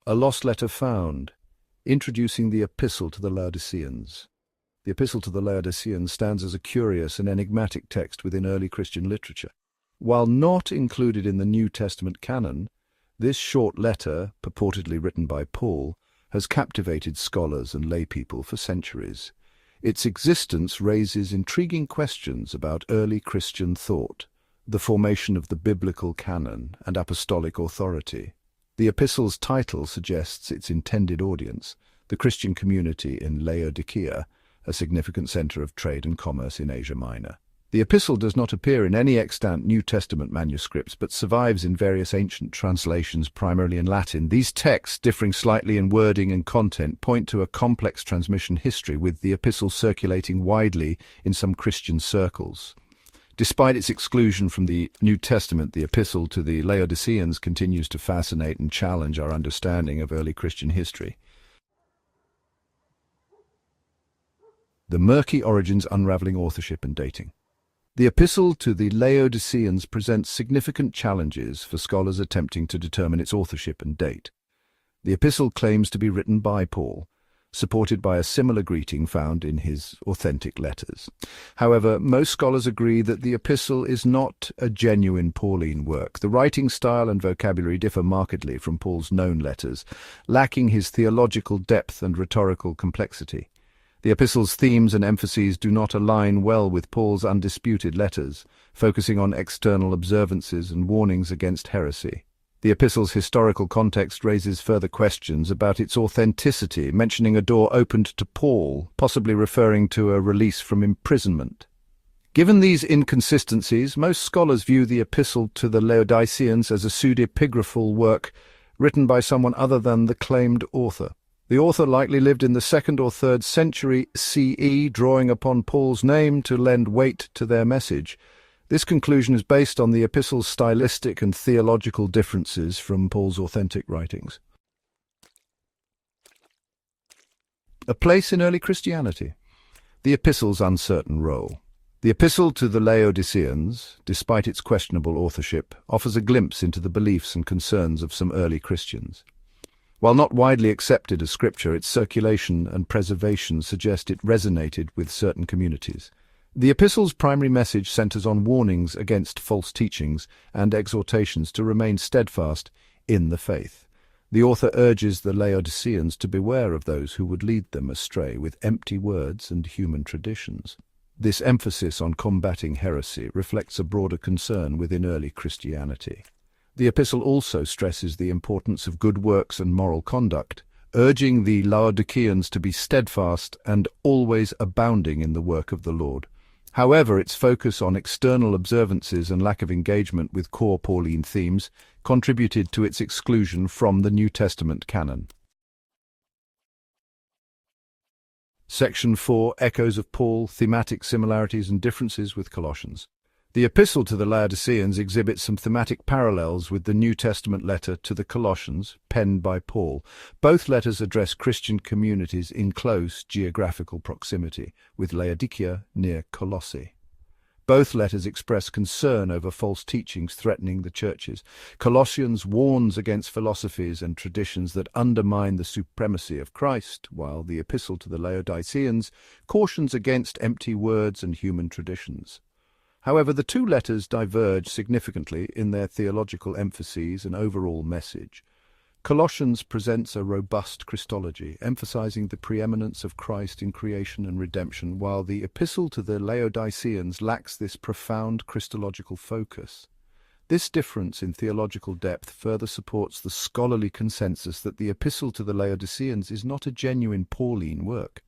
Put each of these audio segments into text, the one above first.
A lost letter found, introducing the Epistle to the Laodiceans. The Epistle to the Laodiceans stands as a curious and enigmatic text within early Christian literature. While not included in the New Testament canon, this short letter, purportedly written by Paul, has captivated scholars and laypeople for centuries. Its existence raises intriguing questions about early Christian thought, the formation of the biblical canon, and apostolic authority. The epistle's title suggests its intended audience, the Christian community in Laodicea, a significant center of trade and commerce in Asia Minor. The epistle does not appear in any extant New Testament manuscripts, but survives in various ancient translations, primarily in Latin. These texts, differing slightly in wording and content, point to a complex transmission history, with the epistle circulating widely in some Christian circles. Despite its exclusion from the New Testament, the Epistle to the Laodiceans continues to fascinate and challenge our understanding of early Christian history. The murky origins unraveling authorship and dating. The Epistle to the Laodiceans presents significant challenges for scholars attempting to determine its authorship and date. The epistle claims to be written by Paul, supported by a similar greeting found in his authentic letters. However, most scholars agree that the epistle is not a genuine Pauline work. The writing style and vocabulary differ markedly from Paul's known letters, lacking his theological depth and rhetorical complexity. The epistle's themes and emphases do not align well with Paul's undisputed letters, focusing on external observances and warnings against heresy. The epistle's historical context raises further questions about its authenticity, mentioning a door opened to Paul, possibly referring to a release from imprisonment. Given these inconsistencies, most scholars view the Epistle to the Laodiceans as a pseudepigraphal work written by someone other than the claimed author. The author likely lived in the 2nd or 3rd century CE, drawing upon Paul's name to lend weight to their message. This conclusion is based on the epistle's stylistic and theological differences from Paul's authentic writings. A place in early Christianity. The epistle's uncertain role. The Epistle to the Laodiceans, despite its questionable authorship, offers a glimpse into the beliefs and concerns of some early Christians. While not widely accepted as scripture, its circulation and preservation suggest it resonated with certain communities. The epistle's primary message centers on warnings against false teachings and exhortations to remain steadfast in the faith. The author urges the Laodiceans to beware of those who would lead them astray with empty words and human traditions. This emphasis on combating heresy reflects a broader concern within early Christianity. The epistle also stresses the importance of good works and moral conduct, urging the Laodiceans to be steadfast and always abounding in the work of the Lord. However, its focus on external observances and lack of engagement with core Pauline themes contributed to its exclusion from the New Testament canon. Section 4. Echoes of Paul, thematic similarities and differences with Colossians. The Epistle to the Laodiceans exhibits some thematic parallels with the New Testament letter to the Colossians, penned by Paul. Both letters address Christian communities in close geographical proximity, with Laodicea near Colossae. Both letters express concern over false teachings threatening the churches. Colossians warns against philosophies and traditions that undermine the supremacy of Christ, while the Epistle to the Laodiceans cautions against empty words and human traditions. However, the two letters diverge significantly in their theological emphases and overall message. Colossians presents a robust Christology, emphasizing the preeminence of Christ in creation and redemption, while the Epistle to the Laodiceans lacks this profound Christological focus. This difference in theological depth further supports the scholarly consensus that the Epistle to the Laodiceans is not a genuine Pauline work.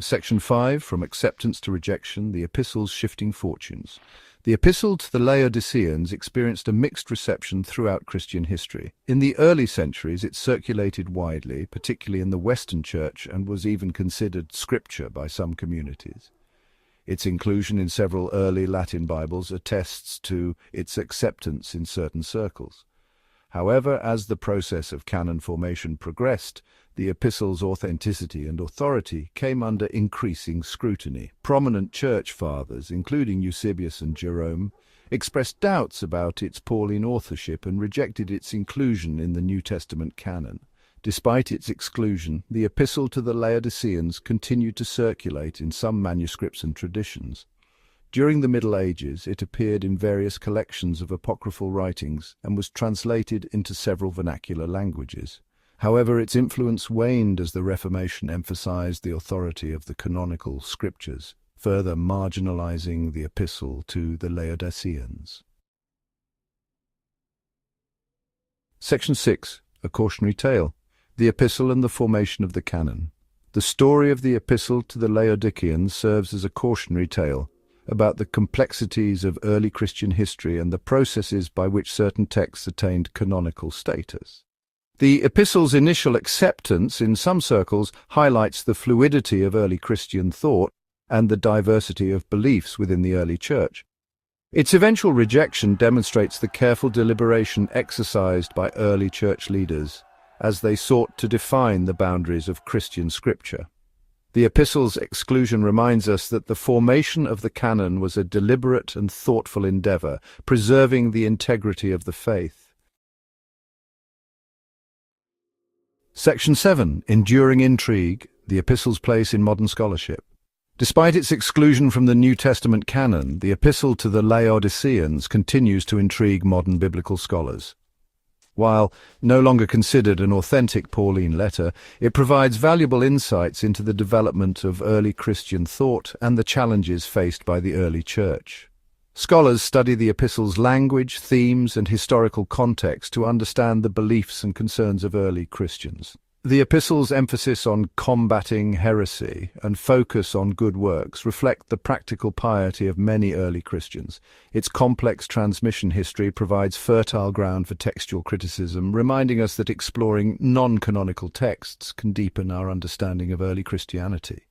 Section 5, From Acceptance to Rejection, the Epistle's Shifting Fortunes. The Epistle to the Laodiceans experienced a mixed reception throughout Christian history. In the early centuries, it circulated widely, particularly in the Western Church, and was even considered scripture by some communities. Its inclusion in several early Latin Bibles attests to its acceptance in certain circles. However, as the process of canon formation progressed, the epistle's authenticity and authority came under increasing scrutiny. Prominent church fathers, including Eusebius and Jerome, expressed doubts about its Pauline authorship and rejected its inclusion in the New Testament canon. Despite its exclusion, the Epistle to the Laodiceans continued to circulate in some manuscripts and traditions. During the Middle Ages, it appeared in various collections of apocryphal writings and was translated into several vernacular languages. However, its influence waned as the Reformation emphasized the authority of the canonical scriptures, further marginalizing the Epistle to the Laodiceans. Section 6. A Cautionary Tale. The Epistle and the Formation of the Canon. The story of the Epistle to the Laodiceans serves as a cautionary tale about the complexities of early Christian history and the processes by which certain texts attained canonical status. The Epistle's initial acceptance in some circles highlights the fluidity of early Christian thought and the diversity of beliefs within the early church. Its eventual rejection demonstrates the careful deliberation exercised by early church leaders as they sought to define the boundaries of Christian scripture. The Epistle's exclusion reminds us that the formation of the canon was a deliberate and thoughtful endeavor, preserving the integrity of the faith. Section 7. Enduring Intrigue, the Epistle's place in modern scholarship. Despite its exclusion from the New Testament canon, the Epistle to the Laodiceans continues to intrigue modern biblical scholars. While no longer considered an authentic Pauline letter, it provides valuable insights into the development of early Christian thought and the challenges faced by the early church. Scholars study the epistle's language, themes, and historical context to understand the beliefs and concerns of early Christians. The epistle's emphasis on combating heresy and focus on good works reflect the practical piety of many early Christians. Its complex transmission history provides fertile ground for textual criticism, reminding us that exploring non-canonical texts can deepen our understanding of early Christianity.